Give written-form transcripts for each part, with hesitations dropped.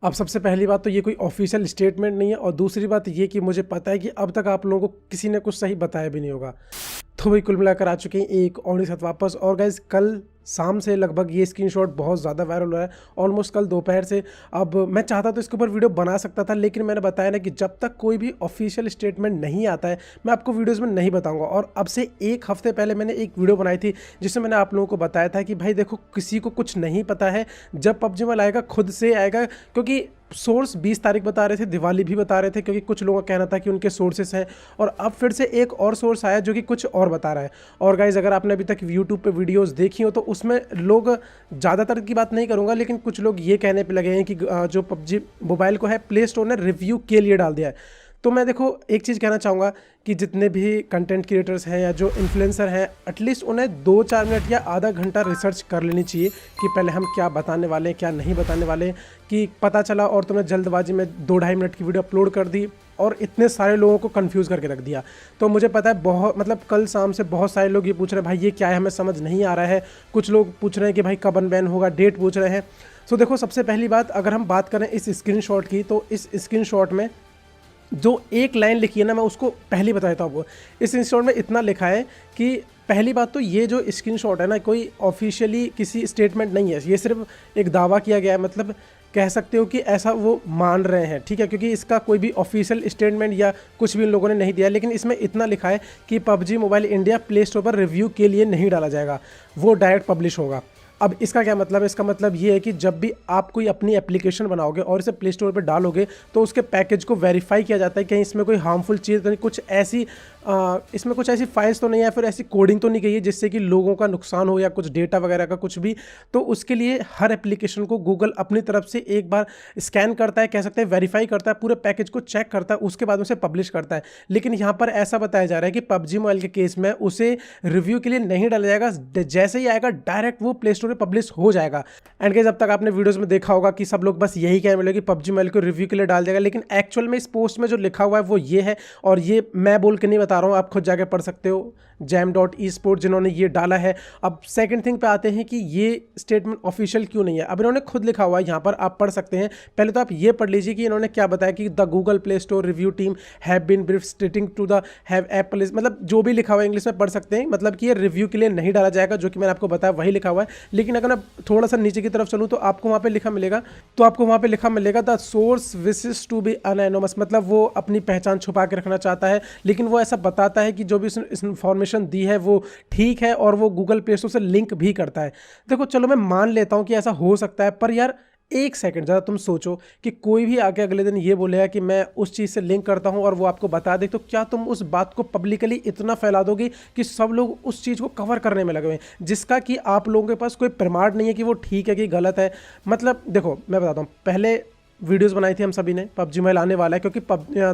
अब सबसे पहली बात तो ये कोई ऑफिशियल स्टेटमेंट नहीं है, और दूसरी बात ये कि मुझे पता है कि अब तक आप लोगों को किसी ने कुछ सही बताया भी नहीं होगा। तो भाई कुल मिलाकर आ चुके हैं एक ऑडियो के साथ वापस। और गाइज कल शाम से लगभग ये स्क्रीनशॉट बहुत ज़्यादा वायरल हो रहा है, ऑलमोस्ट कल दोपहर से। अब मैं चाहता तो इसके ऊपर वीडियो बना सकता था, लेकिन मैंने बताया ना कि जब तक कोई भी ऑफिशियल स्टेटमेंट नहीं आता है मैं आपको वीडियोज़ में नहीं बताऊंगा। और अब से एक हफ्ते पहले मैंने एक वीडियो बनाई थी जिसमें मैंने आप लोगों को बताया था कि भाई देखो, किसी को कुछ नहीं पता है, जब पबजी मोबाइल आएगा खुद से आएगा। क्योंकि सोर्स 20 तारीख बता रहे थे, दिवाली भी बता रहे थे, क्योंकि कुछ लोगों का कहना था कि उनके सोर्सेस हैं। और अब फिर से एक और सोर्स आया जो कि कुछ और बता रहा है। और गाइज अगर आपने अभी तक यूट्यूब पे वीडियोस देखी हो तो उसमें लोग, ज़्यादातर की बात नहीं करूंगा, लेकिन कुछ लोग ये कहने पे लगे हैं कि जो पबजी मोबाइल को है प्ले स्टोर ने रिव्यू के लिए डाल दिया है। तो मैं देखो एक चीज़ कहना चाहूँगा कि जितने भी कंटेंट क्रिएटर्स हैं या जो इन्फ्लुएंसर हैं, एटलीस्ट उन्हें 2-4 मिनट या आधा घंटा रिसर्च कर लेनी चाहिए कि पहले हम क्या बताने वाले हैं क्या नहीं बताने वाले हैं। कि पता चला और तुमने जल्दबाजी में 2-2.5 मिनट की वीडियो अपलोड कर दी और इतने सारे लोगों को कंफ्यूज करके रख दिया। तो मुझे पता है बहुत, मतलब कल शाम से बहुत सारे लोग ये पूछ रहे हैं भाई ये क्या है, हमें समझ नहीं आ रहा है। कुछ लोग पूछ रहे हैं कि भाई कब अनबैन होगा, डेट पूछ रहे हैं। सो देखो, सबसे पहली बात अगर हम बात करें इस स्क्रीनशॉट की, तो इस स्क्रीनशॉट में जो एक लाइन लिखी है ना, मैं उसको पहले बता देता हूँ आपको। इस स्क्रीनशॉट में इतना लिखा है कि पहली बात तो ये जो स्क्रीनशॉट है ना, कोई ऑफिशियली किसी स्टेटमेंट नहीं है, ये सिर्फ एक दावा किया गया है। मतलब कह सकते हो कि ऐसा वो मान रहे हैं, ठीक है, क्योंकि इसका कोई भी ऑफिशियल स्टेटमेंट या कुछ भी इन लोगों ने नहीं दिया। लेकिन इसमें इतना लिखा है कि PUBG mobile India play store पर रिव्यू के लिए नहीं डाला जाएगा, वो डायरेक्ट पब्लिश होगा। अब इसका क्या मतलब है? इसका मतलब ये है कि जब भी आप कोई अपनी एप्लीकेशन बनाओगे और इसे प्ले स्टोर पर डालोगे तो उसके पैकेज को वेरीफाई किया जाता है, कहीं इसमें कोई हार्मफुल चीज़ तो नहीं, कुछ ऐसी इसमें कुछ ऐसी फाइल्स तो नहीं है, फिर ऐसी कोडिंग तो नहीं गई है जिससे कि लोगों का नुकसान हो या कुछ डेटा वगैरह का कुछ भी। तो उसके लिए हर एप्लीकेशन को गूगल अपनी तरफ से एक बार स्कैन करता है, कह सकते हैं वेरीफाई करता है, पूरे पैकेज को चेक करता है, उसके बाद उसे पब्लिश करता है। लेकिन यहाँ पर ऐसा बताया जा रहा है कि पबजी मोबाइल के केस में उसे रिव्यू के लिए नहीं डाला जाएगा, जैसे ही आएगा डायरेक्ट वो प्ले स्टोर पर पब्लिश हो जाएगा। एंड गाइस, अब तक आपने वीडियोज़ में देखा होगा कि सब लोग बस यही कहने वाले कि पबजी मोबाइल को रिव्यू के लिए डाल देगा, लेकिन एक्चुअल में इस पोस्ट में जो लिखा हुआ है वो ये है। और ये मैं बोल के नहीं बता रहा हूँ, आप खुद जाकर पढ़ सकते हो, jam.esport जिन्होंने ये डाला है। अब सेकंड थिंग पे आते हैं कि ये स्टेटमेंट ऑफिशियल क्यों नहीं है। अब इन्होंने खुद लिखा हुआ है, यहाँ पर आप पढ़ सकते हैं। पहले तो आप ये पढ़ लीजिए कि इन्होंने क्या बताया कि the Google Play Store review team have been brief stating to the have Apple, मतलब जो भी लिखा हुआ है इंग्लिश में पढ़ सकते हैं, मतलब कि ये रिव्यू के लिए नहीं डाला जाएगा, जो कि मैंने आपको बताया वही लिखा हुआ है। लेकिन अगर मैं थोड़ा सा नीचे की तरफ चलूँ तो आपको वहाँ पे लिखा मिलेगा the source wishes to be anonymous, मतलब वो अपनी पहचान छुपा के रखना चाहता है, लेकिन वो ऐसा बताता है कि जो भी इंफॉर्मेशन दी है वो ठीक है, और वो गूगल प्ले स्टोर से लिंक भी करता है। देखो चलो मैं मान लेता हूं कि ऐसा हो सकता है, पर यार एक सेकंड ज़रा तुम सोचो कि कोई भी आके अगले दिन ये बोलेगा कि मैं उस चीज़ से लिंक करता हूं और वो आपको बता दे, तो क्या तुम उस बात को पब्लिकली इतना फैला दोगे कि सब लोग उस चीज़ को कवर करने में लगे हुए हैं, जिसका कि आप लोगों के पास कोई प्रमाण नहीं है कि वो ठीक है कि गलत है। मतलब देखो मैं बताता हूँ, पहले वीडियोस बनाई थी हम सभी ने, पबजी मोबाइल आने वाला है, क्योंकि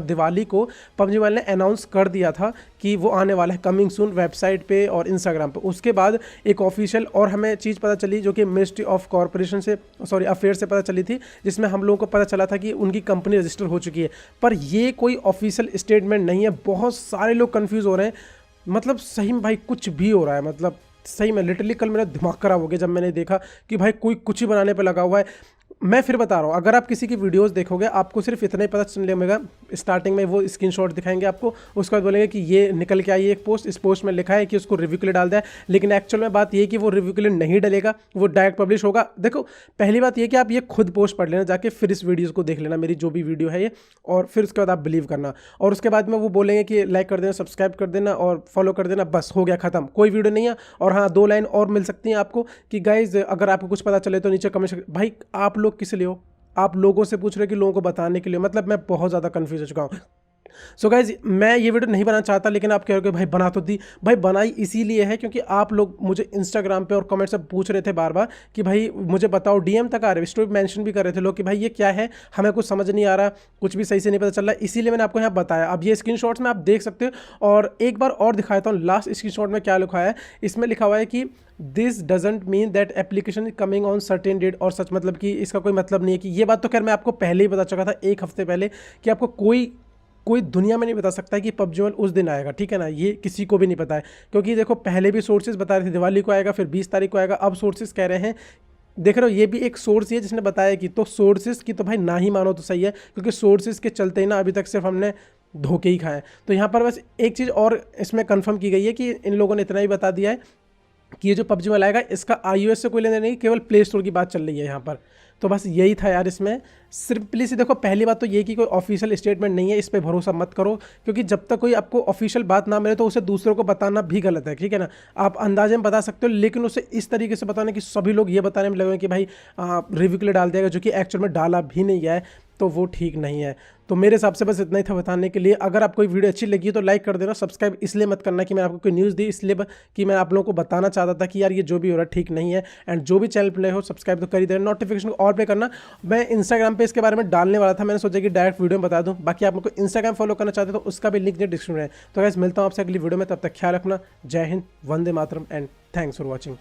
दिवाली को पबजी मोबाइल ने अनाउंस कर दिया था कि वो आने वाला है कमिंग सून, वेबसाइट पे और इंस्टाग्राम पे। उसके बाद एक ऑफिशियल और हमें चीज़ पता चली जो कि मिनिस्ट्री ऑफ कॉर्पोरेशन से अफेयर से पता चली थी, जिसमें हम लोगों को पता चला था कि उनकी कंपनी रजिस्टर हो चुकी है। पर ये कोई ऑफिशियल स्टेटमेंट नहीं है। बहुत सारे लोग कन्फ्यूज़ हो रहे हैं, मतलब सही में भाई कुछ भी हो रहा है। मतलब सही में लिटरली कल मेरा दिमाग खराब हो गया जब मैंने देखा कि भाई कोई कुछ ही बनाने पे लगा हुआ है। मैं फिर बता रहा हूँ, अगर आप किसी की वीडियोस देखोगे आपको सिर्फ इतना ही पता चलने लगेगा, स्टार्टिंग में वो स्क्रीनशॉट दिखाएंगे आपको, उसके बाद बोलेंगे कि ये निकल के आई एक पोस्ट, इस पोस्ट में लिखा है कि उसको रिव्यू के लिए डाल दिया है, लेकिन एक्चुअल में बात ये कि वो रिव्यू के लिए नहीं डलेगा, वो डायरेक्ट पब्लिश होगा। देखो पहली बात ये कि आप ये खुद पोस्ट पढ़ लेना जाके, फिर इस वीडियोज़ को देख लेना, मेरी जो भी वीडियो है ये, और फिर उसके बाद आप बिलीव करना। और उसके बाद में वो बोलेंगे कि लाइक कर देना, सब्सक्राइब कर देना और फॉलो कर देना, बस हो गया ख़त्म, कोई वीडियो नहीं है। और हाँ, 2 लाइन और मिल सकती हैं आपको कि गाइज अगर आपको कुछ पता चले तो नीचे कमेंट। भाई आप लोग किस लिए हो? आप लोगों से पूछ रहे कि लोगों को बताने के लिए? मतलब मैं बहुत ज़्यादा कंफ्यूज हो चुका हूँ। सो गाइज मैं ये वीडियो नहीं बनाना चाहता, लेकिन आप कह रहे हो कि भाई बना तो दी। भाई बनाई इसीलिए है क्योंकि आप लोग मुझे इंस्टाग्राम पे और कमेंट से पूछ रहे थे बार बार कि भाई मुझे बताओ, डीएम तक आ रहे, स्टोरी मेंशन भी कर रहे थे लोग कि भाई ये क्या है, हमें कुछ समझ नहीं आ रहा, कुछ भी सही से नहीं पता चल रहा। इसीलिए मैंने आपको यहाँ बताया। अब ये स्क्रीनशॉट्स में आप देख सकते हो, और एक बार और दिखाता हूँ लास्ट स्क्रीनशॉट में क्या लिखा है। इसमें लिखा हुआ है कि this doesn't mean that application is coming on certain date और सच, मतलब कि इसका कोई मतलब नहीं है कि ये बात तो खैर मैं आपको पहले ही बता चुका था, एक हफ्ते पहले, कि आपको कोई दुनिया में नहीं बता सकता है कि पबजी मोबाइल उस दिन आएगा, ठीक है ना। ये किसी को भी नहीं पता है, क्योंकि देखो पहले भी सोर्सेज बता रहे थे दिवाली को आएगा, फिर 20 तारीख को आएगा। अब सोर्सेज कह रहे हैं देख रहे हो ये भी एक सोर्स ही है जिसने बताया कि, तो सोर्सेज की तो भाई ना ही मानो तो सही है, क्योंकि सोर्सेज के चलते ही ना अभी तक सिर्फ हमने धोखे ही खाए। तो यहाँ पर बस एक चीज़ और इसमें कंफर्म की गई है कि इन लोगों ने इतना ही बता दिया है कि ये जो PUBG वाला आएगा इसका iOS से कोई लेना नहीं, केवल प्ले स्टोर की बात चल रही है यहाँ पर। तो बस यही था यार इसमें। सिंपली सी देखो, पहली बात तो ये कि कोई ऑफिशियल स्टेटमेंट नहीं है, इस पे भरोसा मत करो, क्योंकि जब तक कोई आपको ऑफिशियल बात ना मिले तो उसे दूसरों को बताना भी गलत है, ठीक है ना। आप अंदाजे में बता सकते हो, लेकिन उसे इस तरीके से बताना कि सभी लोग ये बताने में लगे कि भाई रिव्यू के लिए डाल देगा, जो कि एक्चुअल में डाला भी नहीं है, तो वो ठीक नहीं है। तो मेरे हिसाब से बस इतना ही था बताने के लिए। अगर आपको वीडियो अच्छी लगी तो लाइक कर देना, सब्सक्राइब इसलिए मत करना कि मैं आपको कोई न्यूज़ दी, इसलिए कि मैं आप लोगों को बताना चाहता था कि यार ये जो भी हो रहा है ठीक नहीं है। एंड जो भी चैनल पे हो सब्सक्राइब तो कर ही देना, नोटिफिकेशन को ऑल पे करना। मैं इंस्टाग्राम पे इसके बारे में डालने वाला था, मैंने सोचा कि डायरेक्ट वीडियो में बता दूं। बाकी आप लोग को इंस्टाग्राम फॉलो करना चाहते हो तो उसका भी लिंक डिस्क्रिप्शन में है। तो गाइस मिलता हूं आपसे अगली वीडियो में, तब तक ख्याल रखना। जय Hind, Vande Mataram and thanks for watching.